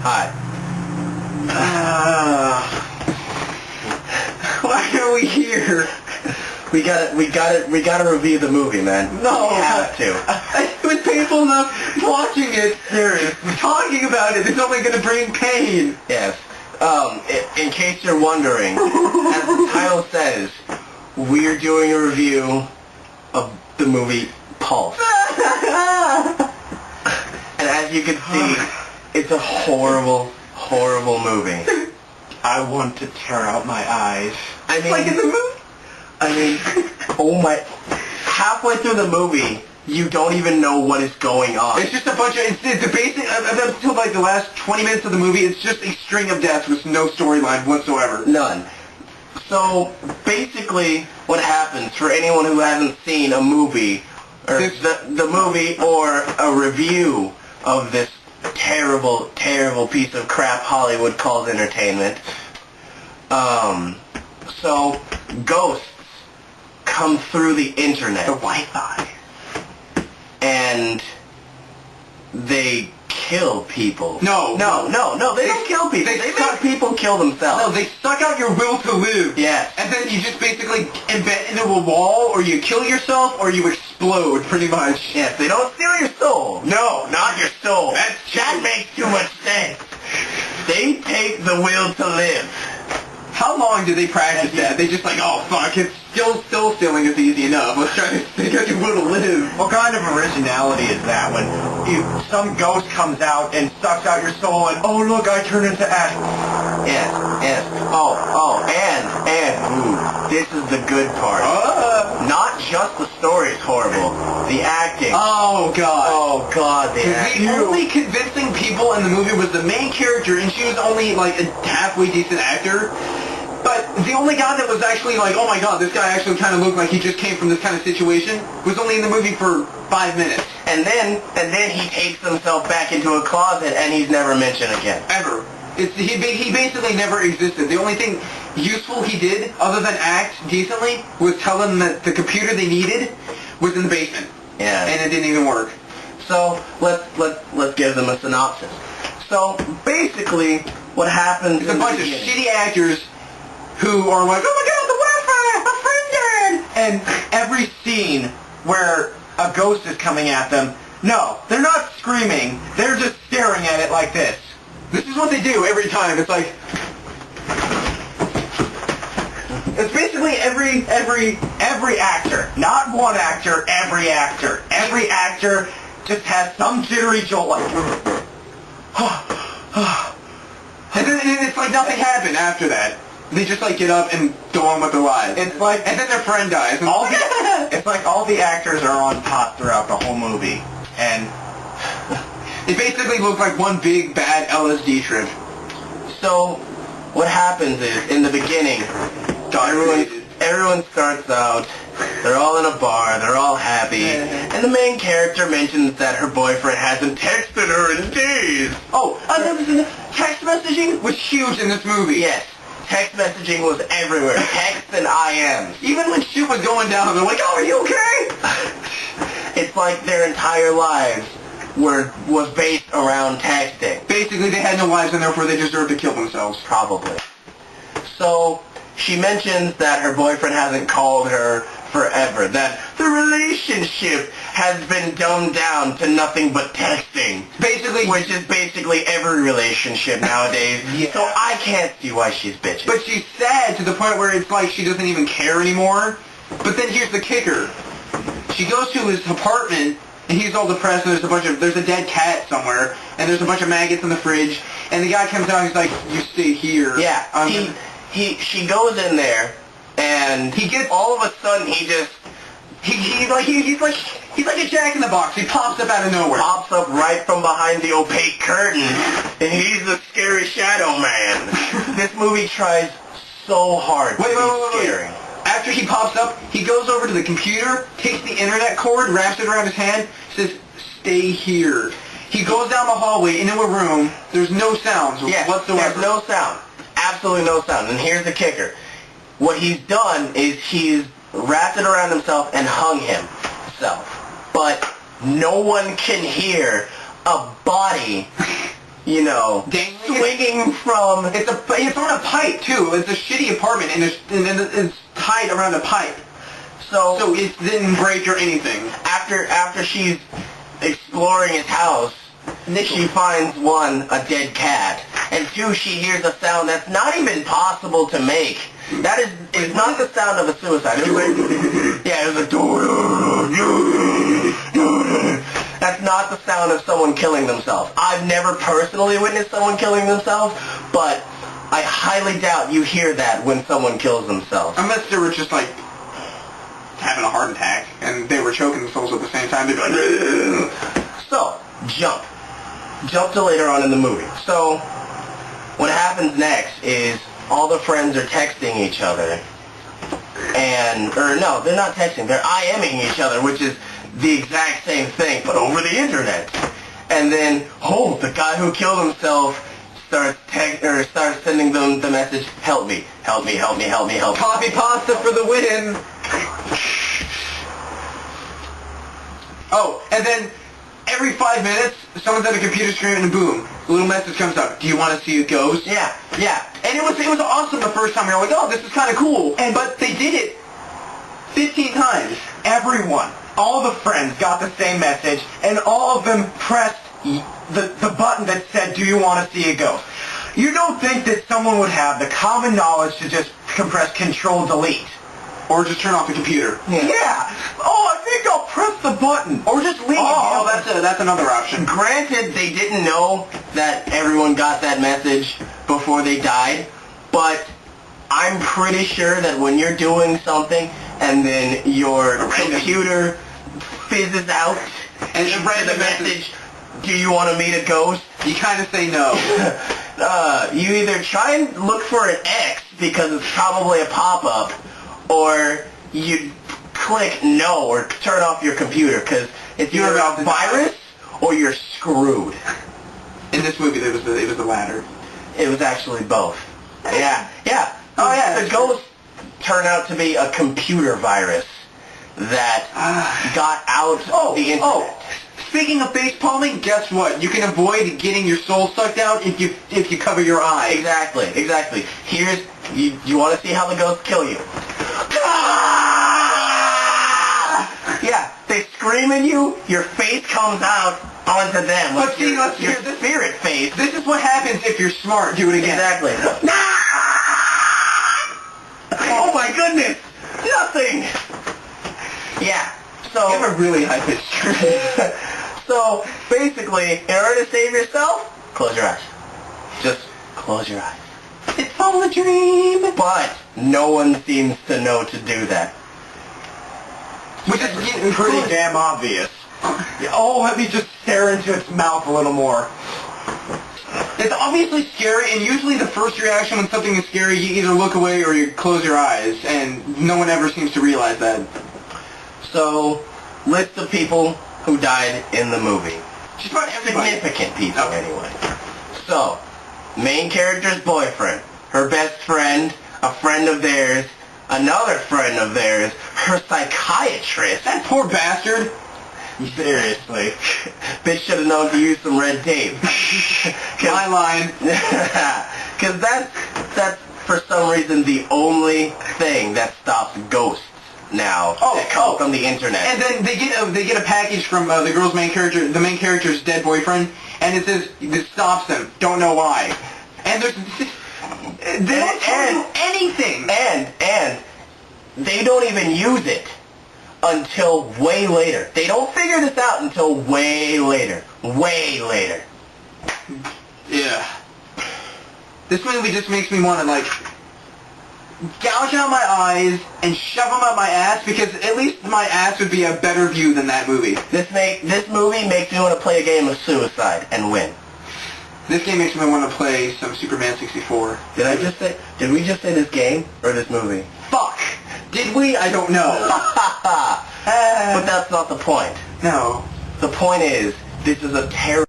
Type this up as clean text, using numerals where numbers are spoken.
Hi. Why are we here? We gotta review the movie, man. No. We have to. It was painful enough watching it. Serious. Talking about it is only going to bring pain. Yes. In case you're wondering, as the title says, we're doing a review of the movie Pulse. And as you can see, it's a horrible, horrible movie. I want to tear out my eyes. I mean, Like in the movie? Oh my... Halfway through the movie, you don't even know what is going on. It's just a bunch of... It's the basic... Up until like the last 20 minutes of the movie, it's just a string of deaths with no storyline whatsoever. None. So, basically, what happens, for anyone who hasn't seen a movie, or the movie or a review of this terrible, terrible piece of crap Hollywood calls entertainment, so, ghosts come through the internet. The Wi-Fi. And they kill people. No, they don't kill people. They make people kill themselves. No, they suck out your will to live. Yes. And then you just basically embed into a wall, or you kill yourself, or you explode, pretty much. Yes, they don't steal your soul. No, not your soul. That makes too much sense. They take the will to live. How long do they practice that? They just like, oh fuck, it's still stealing is easy enough. Let's try to take out your will to live. What kind of originality is that when some ghost comes out and sucks out your soul and, oh look, I turn into ash? Yes. And, this is the good part. Not just the story is horrible, the acting. Oh god, the acting. The only convincing people in the movie was the main character, and she was only like a halfway decent actor. But the only guy that was actually like, oh my god, this guy actually kind of looked like he just came from this kind of situation, was only in the movie for 5 minutes. And then he takes himself back into a closet and he's never mentioned again. Ever. He basically never existed. The only thing useful he did, other than act decently, was tell them that the computer they needed was in the basement. Yeah. And it didn't even work. So let's give them a synopsis. So basically, what happens is a bunch of shitty actors who are like, oh my god, the Wi-Fi, my friend died! And every scene where a ghost is coming at them, no, they're not screaming, they're just staring at it like this. This is what they do every time. It's like... It's basically every actor. Not one actor, every actor. Every actor just has some jittery jolt like... and then it's like nothing happened after that. They just like get up and go on with their lives. It's like, and then their friend dies. It's like all the actors are on pot throughout the whole movie, and it basically looks like one big bad LSD trip. So what happens is, in the beginning, everyone starts out. They're all in a bar. They're all happy, and the main character mentions that her boyfriend hasn't texted her in days. Text messaging was huge in this movie. Yes. Text messaging was everywhere. Text and IMs. Even when shit was going down, they're like, oh, are you okay? It's like their entire lives was based around texting. Basically, they had no lives, and therefore they deserved to kill themselves. Probably. So, she mentions that her boyfriend hasn't called her forever, that the relationship has been dumbed down to nothing but texting. Basically, which is basically every relationship nowadays. Yeah. So I can't see why she's bitching. But she's sad to the point where it's like she doesn't even care anymore. But then here's the kicker. She goes to his apartment, and he's all depressed, and there's a dead cat somewhere, and there's a bunch of maggots in the fridge, and the guy comes out and he's like, you stay here. Yeah. She goes in there, and he gets all of a sudden he's like a jack-in-the-box. He pops up out of nowhere. Pops up right from behind the opaque curtain, and he's the scary shadow man. This movie tries so hard to be scary. After he pops up, he goes over to the computer, takes the internet cord, wraps it around his hand, says, stay here. He goes down the hallway into a room. There's no sounds whatsoever. There's no sound. Absolutely no sound. And here's the kicker. What he's done is he's wrapped it around himself and hung himself. But no one can hear a body you know, Dangling it? swinging from... It's on a pipe too. It's a shitty apartment, and it's tied around a pipe. So it didn't break or anything. After she's exploring his house, she finds one, a dead cat, and two, she hears a sound that's not even possible to make. That is, it's not the sound of a suicide. It was that's not the sound of someone killing themselves. I've never personally witnessed someone killing themselves, but I highly doubt you hear that when someone kills themselves. Unless they were just like having a heart attack and they were choking themselves at the same time, they'd be like, so, jump to later on in the movie. So, what happens next is all the friends are texting each other, or no, they're not texting, they're IMing each other, which is the exact same thing, but over the internet. And then, the guy who killed himself starts sending them the message, help me. Copy pasta for the win. Oh, and then every 5 minutes, someone's at a computer screen and boom, a little message comes up. Do you want to see a ghost? Yeah. And it was awesome the first time. You're like, oh, this is kind of cool. But they did it 15 times. Everyone, all the friends got the same message, and all of them pressed the button that said, do you want to see a ghost? You don't think that someone would have the common knowledge to just press Control-Delete? Or just turn off the computer. Yeah. Oh, I think I'll press the button. Or just leave. Oh, that's another option. Granted, they didn't know that everyone got that message before they died, but I'm pretty sure that when you're doing something and then your computer fizzes out and you read the message, do you want to meet a ghost? You kind of say no. You either try and look for an X because it's probably a pop-up, or you click no or turn off your computer because it's either a virus or you're screwed. In this movie, it was the latter. It was actually both. Yeah. Oh yeah, the ghost turned out to be a computer virus that got out of the internet. Speaking of face palming, guess what? You can avoid getting your soul sucked out if you cover your eyes. Exactly. Here's you want to see how the ghosts kill you. Yeah, they scream at you, your face comes out onto them. But see, your spirit face. This is what happens if you're smart. Do it again. Exactly. Oh my goodness! Nothing! Yeah, so... You have a really high-pitched scream. So, basically, in order to save yourself, close your eyes. Just close your eyes. It's all a dream. But no one seems to know to do that. Which is pretty damn obvious. Oh, let me just stare into its mouth a little more. It's obviously scary, and usually the first reaction when something is scary, you either look away or you close your eyes, and no one ever seems to realize that. So, list of people who died in the movie. Just about everybody. Significant people, anyway. So, main character's boyfriend, her best friend, a friend of theirs, another friend of theirs, her psychiatrist. That poor bastard. Seriously. Bitch should have known to use some red tape. My line. Because that's for some reason the only thing that stops ghosts now that come from the internet. And then they get a package from the main character's dead boyfriend, and it says this stops them. Don't know why. And they don't tell you anything. And they don't even use it until way later. They don't figure this out until way later. Way later. Yeah. This movie just makes me want to, like, gouge out my eyes and shove them up my ass, because at least my ass would be a better view than that movie. This movie makes me want to play a game of suicide and win. This game makes me want to play some Superman 64. Did we just say this game or this movie? Fuck! Did we? I don't know. But that's not the point. No. The point is, this is a terrible